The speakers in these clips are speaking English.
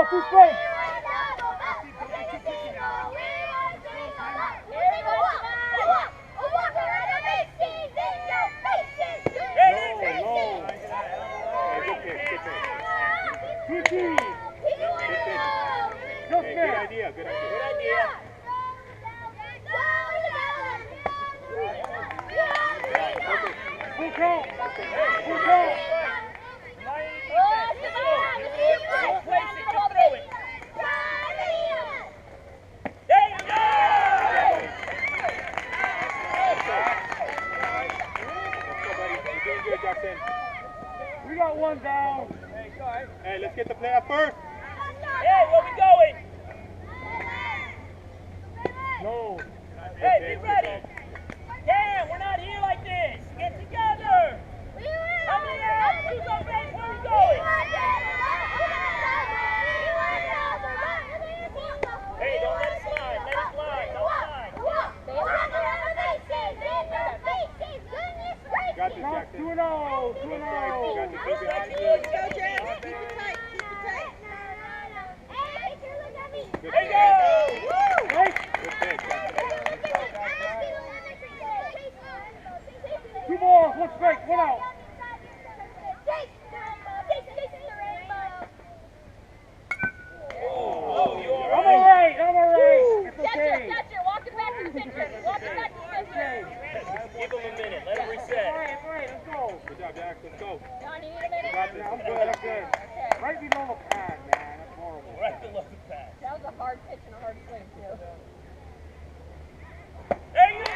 too straight. Good idea, good idea. Good idea. Full count. Full count. We got one down. Hey, let's get the play up first. Hey, where we going? No. Hey, be ready. Damn, we're not here like this. Get together. How many out? Who's on base? Where we going? Hey, don't let it slide. Let it slide. Don't slide. Got this, Jackson. 2-0. 2-0. Got this. Go, Jackson. Go, Jackson. Keep it tight. Keep it tight. There you go. Right. Good pick, Jackson. 2 balls, 1 strike, 1 out. Oh, you all I'm right? alright. It's okay. Walk it back to the pitcher. Walk it back to the pitcher. Give him a minute. Let him reset. Alright, let's go. Good job, Jack. Let's go. John, you need a minute? Got this. I'm good. Right below the pad, man. That's horrible. Right below the pass. That was a hard pitch and a hard swing, too. There you go.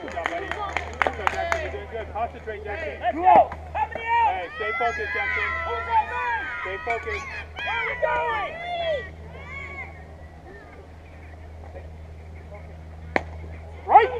Good job, buddy. Good job, Jackson. You're doing good. Concentrate, Jackson. Let's go. How many out? Hey, stay focused, Jackson. Who's on base? Stay focused. Where are we going? Right?